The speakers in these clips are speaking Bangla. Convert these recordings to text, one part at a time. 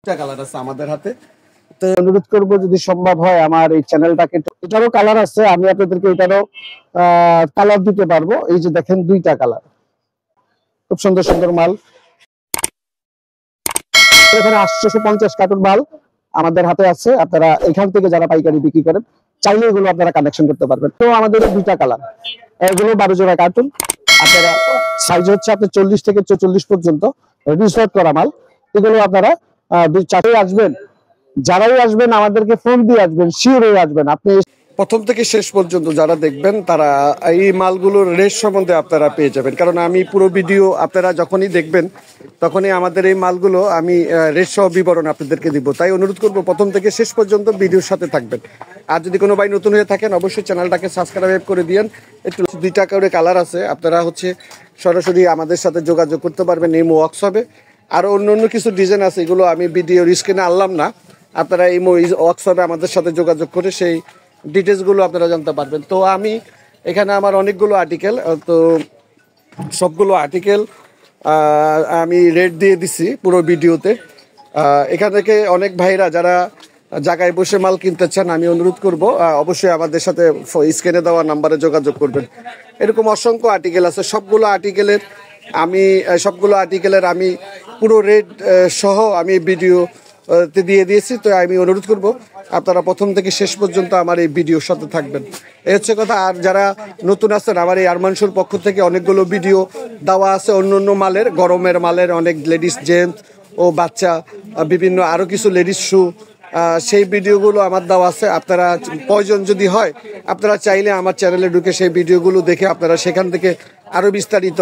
কালার আছে আমাদের হাতে। তো অনুরোধ করবো যদি সম্ভব হয় আমার এই চ্যানেলটাকে, এটারও কালার আছে, আমি আপনাদেরকে এটারও কালার দিতে পারবো। এই যে দেখেন দুইটা কালার, খুব সুন্দর সুন্দর মাল। এখানে 850 কার্টুন মাল আমাদের হাতে আছে। আপনারা এখান থেকে যারা পাইকারি বিক্রি করেন চাইলে এগুলো আপনারা কানেকশন করতে পারবেন। তো আমাদের দুইটা কালার, এগুলো 12 জোড়া কার্টুন। আপনারা সাইজ হচ্ছে আপনার 40 থেকে 44 পর্যন্ত রিসর্ট করা মাল। এগুলো আপনারা দুই চারটে আসবেন, যারাই আসবেন আমাদেরকে ফোন দিয়ে আসবেন, শিওর হয়ে আসবেন। আপনি প্রথম থেকে শেষ পর্যন্ত যারা দেখবেন তারা এই মালগুলোর রেট সম্বন্ধে আপনারা পেয়ে যাবেন, কারণ আমি পুরো ভিডিও আপনারা যখনই দেখবেন তখনই আমাদের এই মালগুলো আমি রেট সহ বিবরণ আপনাদেরকে দিব। তাই অনুরোধ করব প্রথম থেকে শেষ পর্যন্ত ভিডিওর সাথে থাকবেন। আর যদি কোনো ভাই নতুন হয়ে থাকেন অবশ্যই চ্যানেলটাকে সাবস্ক্রাইব করে দিয়েন। একটু দুইটা করে কালার আছে, আপনারা সরাসরি আমাদের সাথে যোগাযোগ করতে পারবেন, ইমো হোয়াটসঅ্যাপে। আর অন্য কিছু ডিজাইন আছে, এগুলো আমি ভিডিওর স্ক্রিনে আনলাম না। আপনারা ইমো হোয়াটসঅ্যাপে আমাদের সাথে যোগাযোগ করে সেই ডিটেলসগুলো আপনারা জানতে পারবেন। তো আমি এখানে আমার অনেকগুলো আর্টিকেল, তো সবগুলো আর্টিকেল আমি রেট দিয়ে দিছি পুরো ভিডিওতে। এখান থেকে অনেক ভাইরা যারা জায়গায় বসে মাল কিনতে চান আমি অনুরোধ করব অবশ্যই আমাদের সাথে স্ক্রিনে দেওয়া নাম্বারে যোগাযোগ করবেন। এরকম অসংখ্য আর্টিকেল আছে, সবগুলো আর্টিকেলের আমি পুরো রেট সহ আমি ভিডিও দিয়ে দিয়েছি। তো আমি অনুরোধ করব আপনারা প্রথম থেকে শেষ পর্যন্ত আমার এই ভিডিওর সাথে থাকবেন, এই হচ্ছে কথা। আর যারা নতুন আছেন, আমার এই আরমানসুর পক্ষ থেকে অনেকগুলো ভিডিও দেওয়া আছে অন্য মালের, গরমের মালের, অনেক লেডিস জেন্টস ও বাচ্চা বিভিন্ন আরও কিছু লেডিস শু, সেই ভিডিওগুলো আমার দেওয়া আছে। আপনারা প্রয়োজন যদি হয় আপনারা চাইলে আমার চ্যানেলে ঢুকে সেই ভিডিওগুলো দেখে আপনারা সেখান থেকে আরও বিস্তারিত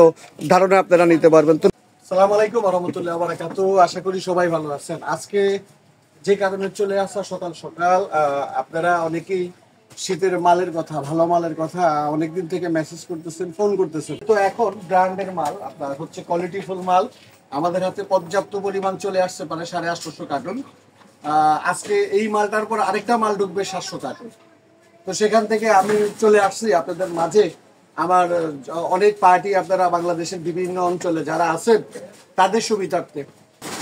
ধারণা আপনারা নিতে পারবেন। তো আসসালামু আলাইকুম ওয়া রাহমাতুল্লাহি ওয়া বারাকাতুহু। আশা করি সবাই ভালো আছেন। আজকে যে কারণে চলে আসা সকাল সকাল, আপনারা অনেকেই শীতের মালের কথা, ভালো মালের কথা অনেকদিন থেকে মেসেজ করতেছেন, ফোন করতেছেন। তো এখন ব্র্যান্ডের মাল আপনার হচ্ছে কোয়ালিটিফুল মাল আমাদের হাতে পর্যাপ্ত পরিমাণ চলে আসছে, মানে 850 কার্টুন। আজকে এই মালটার পর আরেকটা মাল ঢুকবে 700 কার্টুন। তো সেখান থেকে আমি চলে আসছি আপনাদের মাঝে। আমার অনেক পার্টি আপনারা বাংলাদেশের বিভিন্ন অঞ্চলে যারা আছেন তাদের সুবিধার্থে,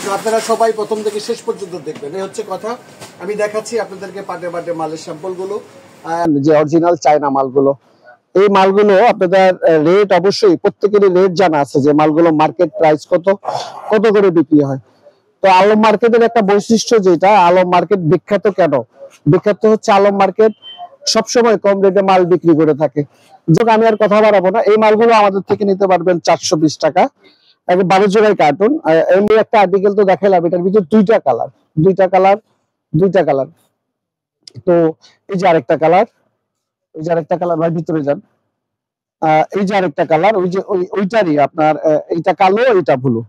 তো আপনারা সবাই প্রথম থেকে শেষ পর্যন্ত দেখবেন, এই হচ্ছে কথা। আমি দেখাচ্ছি আপনাদেরকে পাটে পাটে মালের স্যাম্পলগুলো, যে অরিজিনাল চায়না মালগুলো। এই মালগুলো আপনাদের রেট অবশ্যই প্রত্যেকেরই রেট জানা আছে, যে মালগুলো মার্কেট প্রাইস কত করে বিক্রি হয়। তো আলম মার্কেটের একটা বৈশিষ্ট্য, যেটা আলম মার্কেট বিখ্যাত কেন, বিখ্যাত হচ্ছে আলম মার্কেট সবসময় কম রেটে মাল বিক্রি করে থাকে। যোগ আমি আর কথা বাড়াবো না, এই মালগুলো আমাদের থেকে নিতে পারবেন 420 টাকা, 12 জোড়ায় কার্টুন। এমনি একটা আর্টিকেল তো দেখালাম, এটার ভিতরে দুইটা কালার। তো এই যে আরেকটা কালার, ভাই ভিতরে যান। এই যে আরেকটা কালার, ওই যে ওইটারই আপনার, এইটা কালো এইটা ব্লু।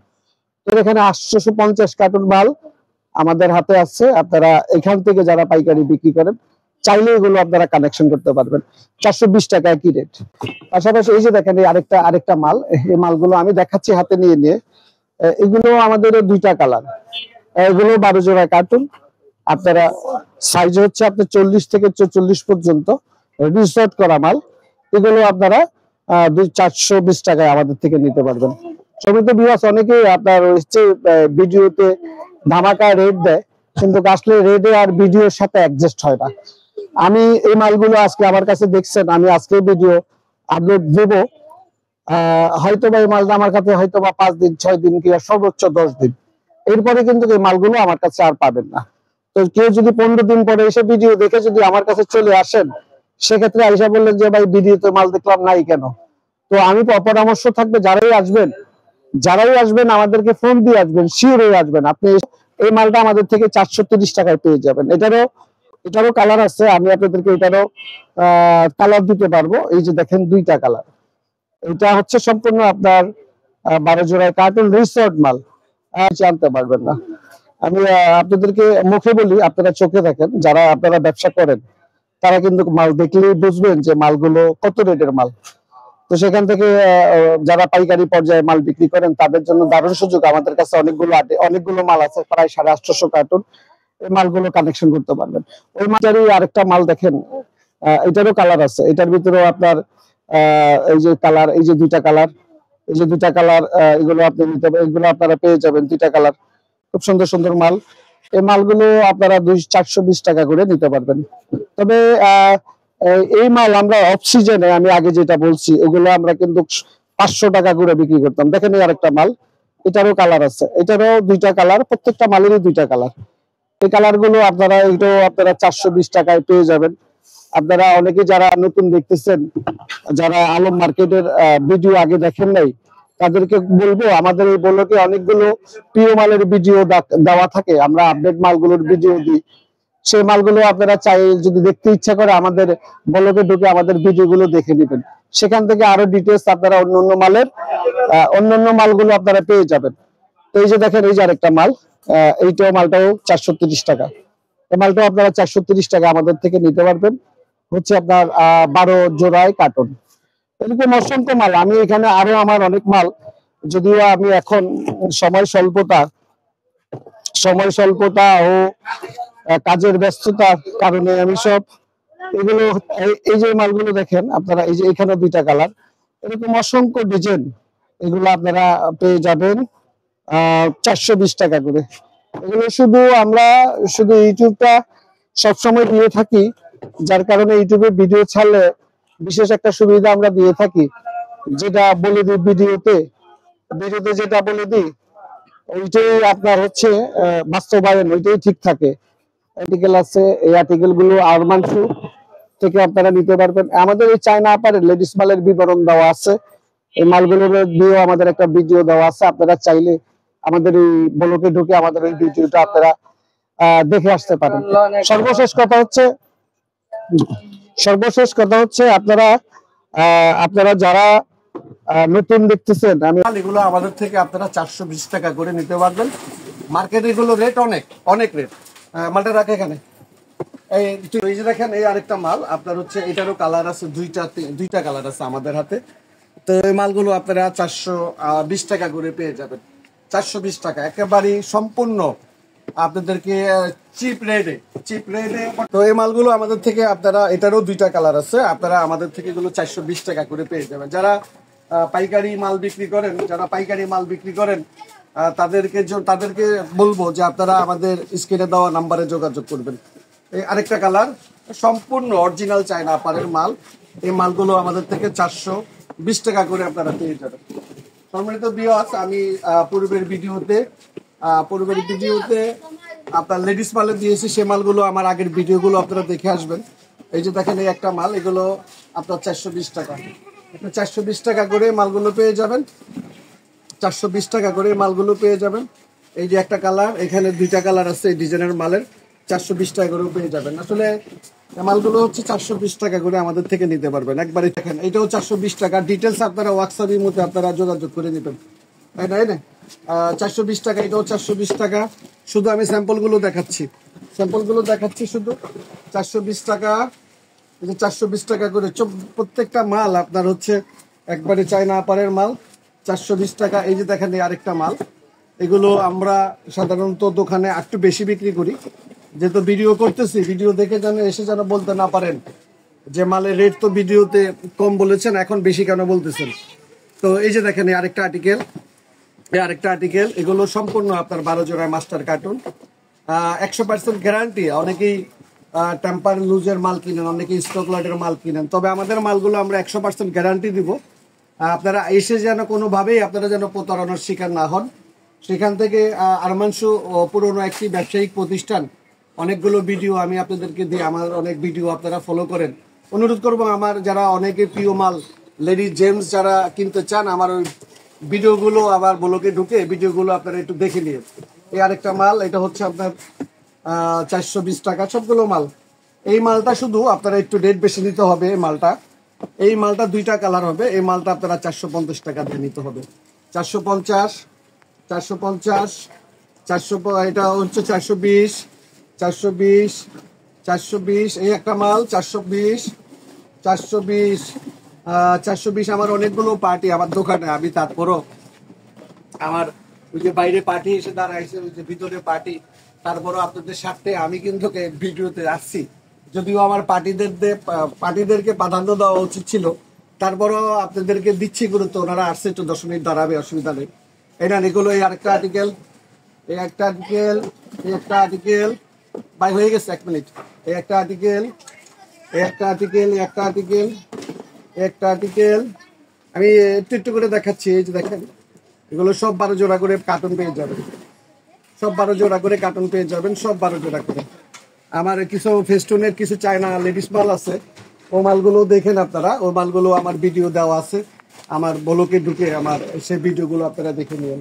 তো এখানে 850 কার্টুন মাল আমাদের হাতে আছে। আপনারা এখান থেকে যারা পাইকারি বিক্রি করেন চাইলে এগুলো আপনারা কানেকশন করতে পারবেন। 420 টাকা একই রেট। পাশাপাশি এই যে দেখেন এই আরেকটা মাল, এই মালগুলো আমি দেখাচ্ছি হাতে নিয়ে। এগুলো আমাদের দুইটা কালার, এগুলো 12 জোড়া কার্টুন। আপনারা সাইজ হচ্ছে আপনার 40 থেকে 44 পর্যন্ত রিসর্ট করা মাল। এগুলো আপনারা 420 টাকায় আমাদের থেকে নিতে পারবেন। সমিত বিভাস অনেকেই আপনার হচ্ছে ভিডিওতে ধামাকা রেট দেয়, কিন্তু আসলে রেটে আর ভিডিওর সাথে অ্যাডজাস্ট হয় না। আমি এই মালগুলো আজকে আমার কাছে দেখছেন, আমি আজকে ভিডিও আপলোড দেব, হয়তো বা এই মালটা আমার কাছে হয়তো বা 5 দিন 6 দিন কিংবা সর্বোচ্চ 10 দিন, এরপরে কিন্তু এই মালগুলো আমার কাছে আর পাবেন না। তো কেউ যদি 15 দিন পরে এসে ভিডিও দেখে যদি আমার কাছে চলে আসেন, সেক্ষেত্রে আইসা বললেন যে ভাই ভিডিওতে মাল দেখলাম নাই কেন। তো আমি পরামর্শ থাকবে, যারাই আসবেন আমাদেরকে ফোন দিয়ে আসবেন, শিওর হয়ে আসবেন। আপনি এই মালটা আমাদের থেকে 430 টাকায় পেয়ে যাবেন। এটারও কালার আছে, আমি আপনাদেরকে এটারও কালার দিতে পারবো। এই যে দেখেন দুইটা কালার, এটা হচ্ছে সম্পূর্ণ আপনার 12 জোড়ায় কার্টুন রিসর্ট মাল, জানতে পারবেন না। আমি আপনাদেরকে মুখে বলি, আপনারা চোখে দেখেন, যারা আপনারা ব্যবসা করেন তারা কিন্তু মাল দেখলেই বুঝবেন যে মালগুলো কত রেটের মাল। তো সেখান থেকে যারা পাইকারি পর্যায়ে মাল বিক্রি করেন তাদের জন্য দারুণ সুযোগ। আমাদের কাছে অনেকগুলো মাল আছে, প্রায় 850 কার্টুন। এই মালগুলো কানেকশন করতে পারবেন। ওই মালটারই আরেকটা মাল দেখেন, এটারও কালার আছে, এটার ভিতরেও আপনার এই যে দুইটা কালার, এগুলো আপনি নিতে পারবেন, এগুলো আপনারা পেয়ে যাবেন দুইটা কালার। খুব সুন্দর সুন্দর মাল। এই মালগুলো আপনারা 420 টাকা করে নিতে পারবেন। তবে এই মাল আমরা অফ সিজনে, আমি আগে যেটা বলছি, ওগুলো আমরা কিন্তু 500 টাকা করে বিক্রি করতাম। দেখেন এই আরেকটা মাল, এটারও কালার আছে, এটারও দুইটা কালার, প্রত্যেকটা মালেরই দুইটা কালার। এই কালার গুলো আপনারা, এটাও আপনারা 420 টাকায় পেয়ে যাবেন। আপনারা অনেকে যারা নতুন দেখতেছেন, যারা আলম মার্কেটের ভিডিও আগে দেখেন নাই, তাদেরকে বলবো আমাদের এই ব্লগে অনেকগুলো প্রিয় মালের ভিডিও দেওয়া থাকে, আমরা আপডেট মালগুলোর ভিডিও দিই। সেই মালগুলো আপনারা চাই যদি দেখতে ইচ্ছা করে আমাদের ব্লগে ঢুকে আমাদের ভিডিওগুলো দেখে নেবেন, সেখান থেকে আরো ডিটেলস আপনারা অন্যান্য মালগুলো আপনারা পেয়ে যাবেন। তো এই যে দেখেন, এই যে আরেকটা মাল, এইটাও মালটাও 430 টাকা। এই মালটাও আপনারা 430 টাকা আমাদের থেকে নিতে পারবেন, হচ্ছে আপনার 12 জোড়ায় কার্টন। এরকম অসংখ্য মাল, আমি এখানে আরো আমার অনেক মাল, যদিও আমি এখন সময় স্বল্পতা ও কাজের ব্যস্ততার কারণে আমি সব এগুলো, এই যে মালগুলো দেখেন আপনারা, এই যে এখানে দুইটা কালার, এরকম অসংখ্য ডিজাইন, এগুলো আপনারা পেয়ে যাবেন 420 টাকা করে। এগুলো আমরা শুধু ইউটিউবটা সবসময় দিয়ে থাকি, যার কারণে ইউটিউবে ভিডিও ছাড়লে বিশেষ একটা সুবিধা আমরা দিয়ে থাকি, যেটা বলে দিই ভিডিওতে যেটা বলে দিই, ওইটাই আপনার হচ্ছে বাস্তবায়ন, ওইটাই ঠিক থাকে। আর্টিকেল আছে, এই আর্টিকেল গুলো আরমানসু থেকে আপনারা নিতে পারবেন। আমাদের এই চায়না আপারের লেডিস মালের বিবরণ দেওয়া আছে, এই মালগুলোর দিয়েও আমাদের একটা ভিডিও দেওয়া আছে। আপনারা চাইলে আমাদের এই ব্লগে ঢুকে আমাদের এই ভিডিওটা আপনারা দেখে আসতে পারেন। সর্বশেষ কথা হচ্ছে আপনারা যারা নতুন দেখতেছেন, এগুলো আমাদের থেকে আপনারা 420 টাকা করে নিতে পারবেন। মার্কেটে এগুলো রেট অনেক রেট। মালটা রাখে এখানে, এই যে দেখেন, এই আরেকটা মাল আপনার হচ্ছে, এটারও কালার আছে, দুইটা কালার আছে আমাদের হাতে। তো এই মালগুলো আপনারা 420 টাকা করে পেয়ে যাবেন। 420 টাকা একেবারেই সম্পূর্ণ আপনাদেরকে চিপ রেটে। তো এই মালগুলো আমাদের থেকে আপনারা, এটারও দুইটা কালার আছে, আপনারা আমাদের থেকে এগুলো 420 টাকা করে পেয়ে যাবেন। যারা পাইকারি মাল বিক্রি করেন তাদেরকে বলবো যে আপনারা আমাদের স্ক্রিনে দেওয়া নাম্বারে যোগাযোগ করবেন। এই আরেকটা কালার, সম্পূর্ণ অরিজিনাল চায়না আপারের মাল। এই মালগুলো আমাদের থেকে 420 টাকা করে আপনারা পেয়ে যাবেন। সম্মানিত ভিউয়ার্স, আমি পূর্বের ভিডিওতে আপনার লেডিস মালে দিয়েছি, সে মালগুলো আমার আগের ভিডিওগুলো আপনারা দেখে আসবেন। এই যে দেখেন, এই একটা মাল, এগুলো আপনার 420 টাকা। 420 টাকা করে মালগুলো পেয়ে যাবেন। 420 টাকা করে মালগুলো পেয়ে যাবেন। এই যে একটা কালার, এখানে দুইটা কালার আছে এই ডিজাইনের মালের, 420 টাকা করেও পেয়ে যাবেন। আসলে মালগুলো হচ্ছে 420 টাকা করে আমাদের থেকে নিতে পারবেন একবারে। দেখেন, এটাও 420 টাকা। ডিটেলস আপনারা হোয়াটসঅ্যাপের মধ্যে আপনারা যোগাযোগ করে নেবেন। তাই না 420 টাকা, এটাও 420 টাকা। শুধু আমি স্যাম্পলগুলো দেখাচ্ছি শুধু 420 টাকা। 420 টাকা করে প্রত্যেকটা মাল আপনার হচ্ছে একবারে চায়না আপারের মাল, 420 টাকা। এই যে দেখেন, এই আরেকটা মাল, এগুলো আমরা সাধারণত দোকানে একটু বেশি বিক্রি করি, যেহেতু ভিডিও করতেছি, ভিডিও দেখে যেন বলতে না পারেন যে মালের রেট তো ভিডিওতে কম বলেছেন, এখন বেশি কেন বলতেছেন। তো এই যে দেখেন, এই আরেকটা আর্টিকেল, এগুলো সম্পূর্ণ আপনার 12 জোড়া মাস্টার কার্টুন, 100% গ্যারান্টি। অনেকেই টেম্পার লুজের মাল কিনেন, অনেকেই স্টক লটের মাল কিনেন, তবে আমাদের মালগুলো আমরা 100% গ্যারান্টি দিব। আপনারা এসে যেন কোনোভাবেই আপনারা যেন প্রতারণার শিকার না হন। সেখান থেকে আরমানসু পুরনো একটি ব্যবসায়িক প্রতিষ্ঠান, অনেকগুলো ভিডিও আমি আপনাদেরকে দিই, আমার অনেক ভিডিও আপনারা ফলো করেন। অনুরোধ করবো, আমার যারা অনেকে প্রিয় মাল লেডিস জেন্টস যারা কিনতে চান, আমার ওই ভিডিওগুলো আবার ব্লগে ঢুকে ভিডিওগুলো আপনারা একটু দেখে নিন। এই আরেকটা মাল, এটা হচ্ছে আপনার 420 টাকা সবগুলো মাল। এই মালটা শুধু আপনারা একটু রেট বেশি নিতে হবে। এই মালটা দুইটা কালার হবে। এই মালটা আপনারা 450 টাকা দিয়ে নিতে হবে। 450, এটা হচ্ছে 420। এই একটা মাল 420। আমার অনেকগুলো পার্টি আমার দোকানে, আমি তারপরও আমার ওই যে বাইরে পার্টি এসে দাঁড়াইছে, ওই যে ভিতরে পার্টি, তারপরও আপনাদের সাথে আমি কিন্তু ভিডিওতে আসছি। যদিও আমার পার্টিদেরকে প্রাধান্য দেওয়া উচিত ছিল, তারপরও আপনাদেরকে দিচ্ছি গুরুত্ব। ওনারা আসছে, একটু 10 মিনিট দাঁড়াবে, অসুবিধা নেই। এটা এগুলো, এই আরেকটা আর্টিকেল, এই একটা আর্টিকেল, এই একটা আর্টিকেল বাই হয়ে গেছে, 1 মিনিট। এই একটা আর্টিকেল, এই একটা আর্টিকেল, এই একটা আর্টিকেল, এই একটা আর্টিকেল। আমি একটু একটু করে দেখাচ্ছি। এই যে দেখেন, এগুলো সব 12 জোড়া করে কার্টুন পেয়ে যাবেন, সব 12 জোড়া করে কার্টুন পেয়ে যাবেন, সব 12 জোড়া করে। আমার কিছু ফেস্টুনের কিছু চায়না লেডিস মাল আছে, ও মালগুলো দেখেন আপনারা। ও মালগুলো আমার ভিডিও দেওয়া আছে, আমার ব্লগে ঢুকে আমার সেই ভিডিওগুলো আপনারা দেখে নিন।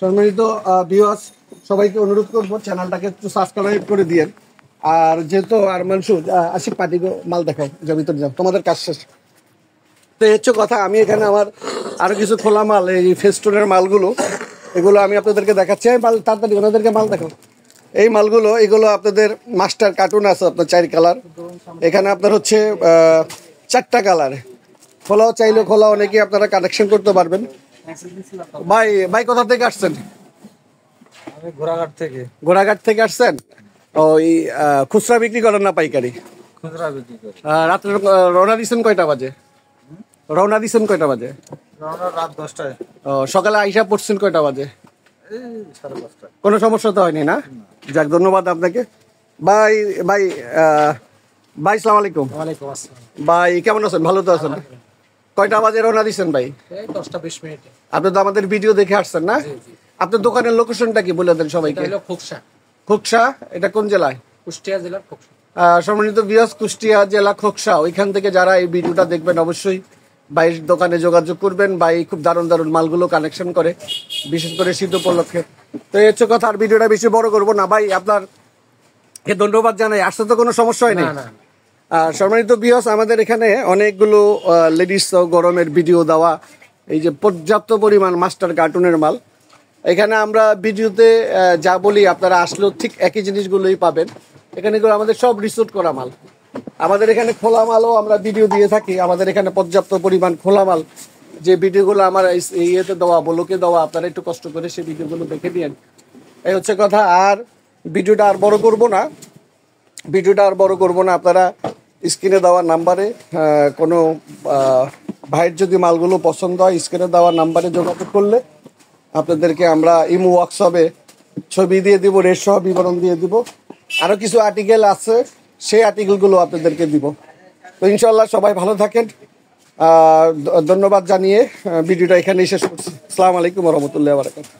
সম্মানিত ভিউয়ার্স, সবাইকে অনুরোধ করবো চ্যানেলটাকে একটু সাবস্ক্রাইব করে দিয়েন। আর যেহেতু আর মানুষ আশিক পার্টি মাল দেখাও, যা ভিতরে যাও, তোমাদের কাজ শেষ। তো হচ্ছে কথা, আমি এখানে আমার আরো কিছু খোলা মাল, এই ফেস্টুনের মালগুলো, এগুলো আমি আপনাদেরকে দেখাচ্ছি। মাল তাড়াতাড়ি ওনাদেরকে মাল দেখাও। এই মালগুলো, এগুলো আপনাদের মাস্টার কার্টুন আছে আপনার 4 কালার। এখানে আপনার হচ্ছে 4টা কালার, খোলাও চাইলে খোলা, অনেকে আপনারা কানেকশন করতে পারবেন। ভাই ভাই কোথা থেকে আসছেন? ঘোড়াঘাট থেকে। ঘোড়াঘাট থেকে আসছেন? ওই খুচরা বিক্রি করেন না পাইকারি? খুচরা বিক্রি করি। রাত্রে রওনা দিচ্ছেন কয়টা বাজে? রওনা দিচ্ছেন কয়টা বাজে? রাত 10টায়। সকালে আইসা পড়ছেন কয়টা বাজে? 5:30টায়। কোনো সমস্যা তো হয়নি না? যাক, ধন্যবাদ আপনাকে। ভাই ভাই ভাই সালাম আলাইকুম। ওয়ালাইকুম আসসালাম। ভাই কেমন আছেন? ভালো তো আছেন? কয়টা বাজে রওনা দিচ্ছেন ভাই? এই 10টা 20 মিনিটে। আপনি তো আমাদের ভিডিও দেখে আসছেন না? আপনার দোকানের লোকেশনটা কি বলে দেন সবাইকে? এটা হলো খোকসা, খোকসা। এটা কোন জেলায়? কুষ্টিয়া জেলার খোকসা। সম্মানিত ভিউয়ার্স, কুষ্টিয়া জেলা খোকসা। ওইখান থেকে যারা এই ভিডিওটা দেখবেন অবশ্যই ভাইয়ের দোকানে যোগাযোগ করবেন। ভাই খুব দারুণ দারুণ মালগুলো কানেকশন করে, বিশেষ করে শীত উপলক্ষে। তো এই হচ্ছে কথা, আর ভিডিওটা বেশি বড় করবো না। ভাই আপনাকে ধন্যবাদ জানাই, আসতে তো কোনো সমস্যা হয়নি। না না, সম্মানিত ভিউয়ার্স, আমাদের এখানে অনেকগুলো লেডিস গরমের ভিডিও দেওয়া, এই যে পর্যাপ্ত পরিমাণ মাস্টার কার্টুনের মাল। এখানে আমরা ভিডিওতে যা বলি আপনারা আসলেও ঠিক একই জিনিসগুলোই পাবেন। এখানে আমাদের সব রিসোর্ট করা মাল। আমাদের এখানে খোলা মালও আমরা ভিডিও দিয়ে থাকি। আমাদের এখানে পর্যাপ্ত পরিমাণ খোলা মাল, যে ভিডিওগুলো আমার ইয়েতে দেওয়া, ব্লকে দেওয়া, আপনারা একটু কষ্ট করে সেই ভিডিওগুলো দেখে দিয়েন। এই হচ্ছে কথা। আর ভিডিওটা আর বড় করব না, আপনারা স্ক্রিনে দেওয়া নাম্বারে কোনো ভাইয়ের যদি মালগুলো পছন্দ হয়, স্ক্রিনে দেওয়া নাম্বারে যোগাযোগ করলে আপনাদেরকে আমরা ইমো ওয়ার্কশপে ছবি দিয়ে দিব, রেট সহ বিবরণ দিয়ে দিব। আরও কিছু আর্টিকেল আছে, সেই আর্টিকেলগুলো আপনাদেরকে দিব। তো ইনশাল্লাহ সবাই ভালো থাকেন। ধন্যবাদ জানিয়ে ভিডিওটা এখানেই শেষ করছি। আসসালামু আলাইকুম ওয়া রাহমাতুল্লাহি ওয়া বারাকাতুহু।